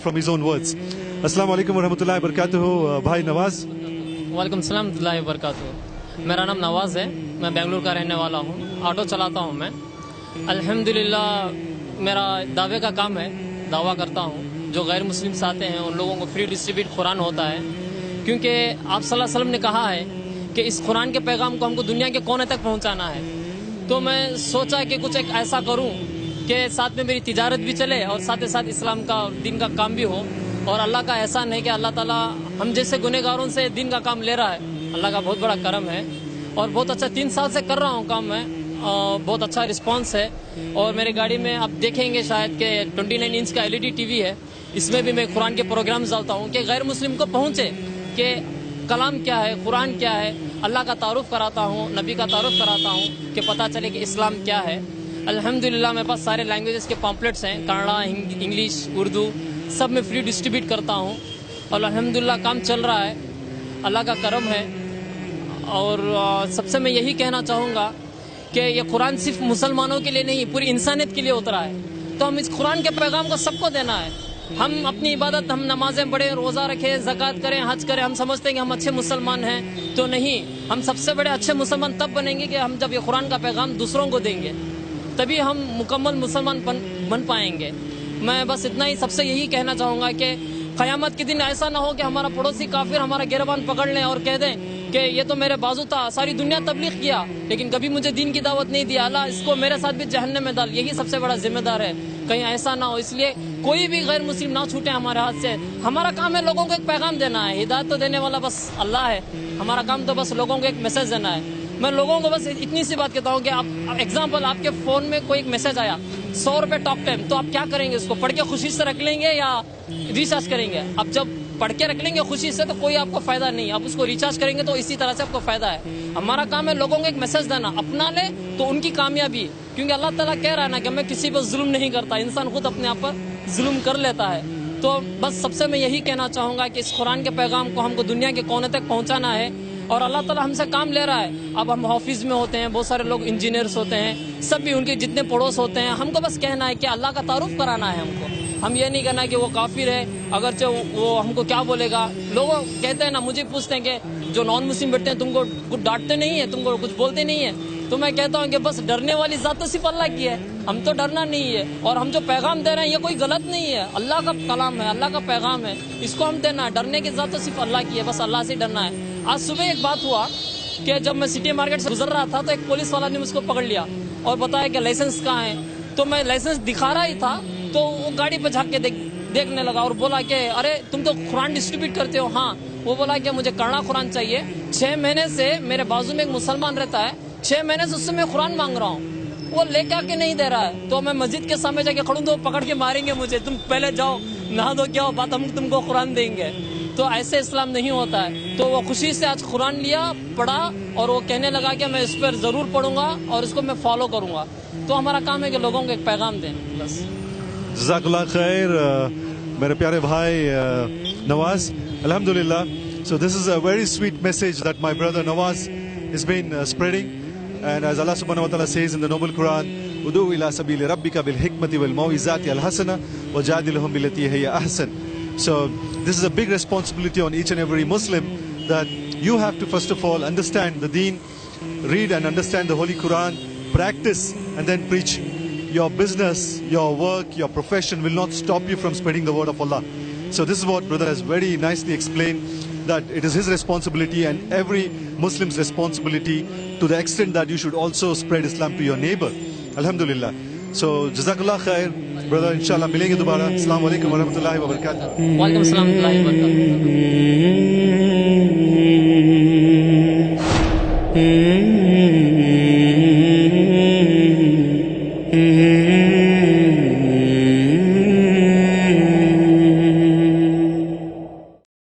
from his own words. Assalamu alaikum wa rahmatullahi wa barakatuh. Bhai Nawaz. वालेकुम सलाम warahmatullahi wabarakatuh. मेरा नाम नवाज़ है, मैं बेंगलुरु का रहने वाला हूँ, ऑटो चलाता हूँ मैं। अल्हम्दुलिल्लाह मेरा दावे का काम है, दावा करता हूँ जो गैर मुस्लिम्स आते हैं उन लोगों को फ्री डिस्ट्रीब्यूट कुरान होता है, क्योंकि आप सल्लल्लाहु अलैहि वसल्लम ने कहा है कि इस कुरान के पैगाम को हमको दुनिया के कोने तक पहुँचाना है। तो मैं सोचा कि कुछ एक ऐसा करूँ कि साथ में मेरी तिजारत भी चले और साथ ही साथ इस्लाम का दीन का काम भी हो। और अल्लाह का एहसान है कि अल्लाह ताला हम जैसे गुनहगारों से दीन का काम ले रहा है, अल्लाह का बहुत बड़ा करम है। और बहुत अच्छा 3 साल से कर रहा हूँ काम मैं, बहुत अच्छा रिस्पांस है। और मेरे गाड़ी में आप देखेंगे शायद कि 29 इंच का LED टीवी है, इसमें भी मैं कुरान के प्रोग्राम्स डालता हूँ कि गैर मुस्लिम को पहुँचे कि कलाम क्या है, कुरान क्या है, अल्लाह का तारुफ कराता हूँ, नबी का तारुफ कराता हूँ कि पता चले कि इस्लाम क्या है। अल्हम्दुलिल्लाह मेरे पास सारे लैंग्वेजेस के पॉम्पलेट्स हैं, कन्नड़ा, इंग्लिश, उर्दू सब में फ्री डिस्ट्रीब्यूट करता हूँ। और अल्हम्दुलिल्लाह काम चल रहा है, अल्लाह का करम है। और सबसे मैं यही कहना चाहूँगा कि ये कुरान सिर्फ मुसलमानों के लिए नहीं, पूरी इंसानियत के लिए उतरा है। तो हम इस कुरान के पैगाम को सबको देना है। हम अपनी इबादत, हम नमाजें पढ़ें, रोज़ा रखें, ज़कात करें, हज करें, हम समझते हैं कि हम अच्छे मुसलमान हैं, तो नहीं। हम सबसे बड़े अच्छे मुसलमान तब बनेंगे कि हम जब ये कुरान का पैगाम दूसरों को देंगे, तभी हम मुकम्मल मुसलमान बन पाएंगे। मैं बस इतना ही सबसे यही कहना चाहूँगा कि क़यामत के दिन ऐसा ना हो कि हमारा पड़ोसी काफिर हमारा गिरबान पकड़ लें और कह दें कि ये तो मेरे बाजू था, सारी दुनिया तबलीग किया लेकिन कभी मुझे दीन की दावत नहीं दिया, अल्लाह इसको मेरे साथ भी जहन्नम में डाल। यही सबसे बड़ा जिम्मेदार है, कहीं ऐसा ना हो। इसलिए कोई भी गैर मुस्लिम ना छूटे हमारे हाथ से। हमारा काम है लोगों को एक पैगाम देना है, हिदायत तो देने वाला बस अल्लाह है, हमारा काम तो बस लोगों को एक मैसेज देना है। मैं लोगों को बस इतनी सी बात कहता हूँ कि आप एग्जाम्पल, आपके फ़ोन में कोई एक मैसेज आया 100 रुपये टॉक टाइम, तो आप क्या करेंगे? उसको पढ़ के खुशी से रख लेंगे या रिचार्ज करेंगे? आप जब पढ़ के रख लेंगे खुशी से तो कोई आपको फ़ायदा नहीं, आप उसको रिचार्ज करेंगे तो इसी तरह से आपको फ़ायदा है। हमारा काम है लोगों को एक मैसेज देना, अपना ले तो उनकी कामयाबी, क्योंकि अल्लाह ताला कह रहा है ना कि मैं किसी पर जुल्म नहीं करता, इंसान खुद अपने आप पर जुल्म कर लेता है। तो बस सबसे मैं यही कहना चाहूँगा कि इस कुरान के पैगाम को हमको दुनिया के कोने तक पहुँचाना है और अल्लाह ताला हमसे काम ले रहा है। अब हम ऑफिस में होते हैं, बहुत सारे लोग इंजीनियर्स होते हैं, सब भी उनके जितने पड़ोस होते हैं, हमको बस कहना है कि अल्लाह का तारुफ कराना है हमको। हम ये नहीं कहना कि वो काफिर है, अगरचे वो हमको क्या बोलेगा। लोग कहते हैं ना, मुझे पूछते हैं कि जो नॉन मुस्लिम बैठते हैं तुमको कुछ डांटते नहीं है, तुमको कुछ बोलते नहीं है? तो मैं कहता हूँ कि बस डरने वाली ज़ात तो सिर्फ अल्लाह की है, हम तो डरना नहीं है। और हम जो पैगाम दे रहे हैं ये कोई गलत नहीं है, अल्लाह का कलाम है, अल्लाह का पैगाम है, इसको हम देना है। डरने की ज़ात तो सिर्फ अल्लाह की है, बस अल्लाह से डरना है। आज सुबह एक बात हुआ कि जब मैं सिटी मार्केट से गुजर रहा था तो एक पुलिस वाला ने मुझको पकड़ लिया और बताया कि लाइसेंस कहाँ है। तो मैं लाइसेंस दिखा रहा ही था तो वो गाड़ी पर झाँक के देखने लगा और बोला कि अरे तुम तो कुरान डिस्ट्रीब्यूट करते हो। हाँ, वो बोला कि मुझे कन्नड़ा कुरान चाहिए। 6 महीने से मेरे बाजू में एक मुसलमान रहता है, 6 महीने से उससे मैं कुरान मांग रहा हूँ, वो लेके आके नहीं दे रहा है। तो मैं मस्जिद के सामने जाके खड़ूं तो पकड़ के मारेंगे मुझे, तुम पहले जाओ नहा दो, क्या हो बात, हम तुमको कुरान देंगे। तो ऐसे इस्लाम नहीं होता है। तो वो खुशी से आज कुरान लिया, पढ़ा और वो कहने लगा कि मैं इस पर ज़रूर पढ़ूंगा और इसको मैं फॉलो करूंगा। तो हमारा काम है कि लोगों को एक पैगाम दें बस। जज़ाकल्लाह खैर मेरे प्यारे भाई नवाज, अल्हम्दुलिल्लाह। So this is a very sweet message that my brother Nawaz has been spreading, and as Allah subhanahu wa ta'ala says in the noble Quran, udu ila sabili rabbika bil hikmati wal mau'izati al hasana wajadilhum billati hiya ahsan. So this is a big responsibility on each and every Muslim, that you have to first of all understand the deen, read and understand the Holy Quran, practice and then preach. Your business, your work, your profession will not stop you from spreading the word of Allah. So this is what brother has very nicely explained, that it is his responsibility and every Muslim's responsibility, to the extent that you should also spread Islam to your neighbor. Alhamdulillah. So jazakallah khair brother, inshallah milenge dobara. Assalamu alaikum wa rahmatullahi wa barakatuh. Wa alaikum assalam wa rahmatullahi wa barakatuh.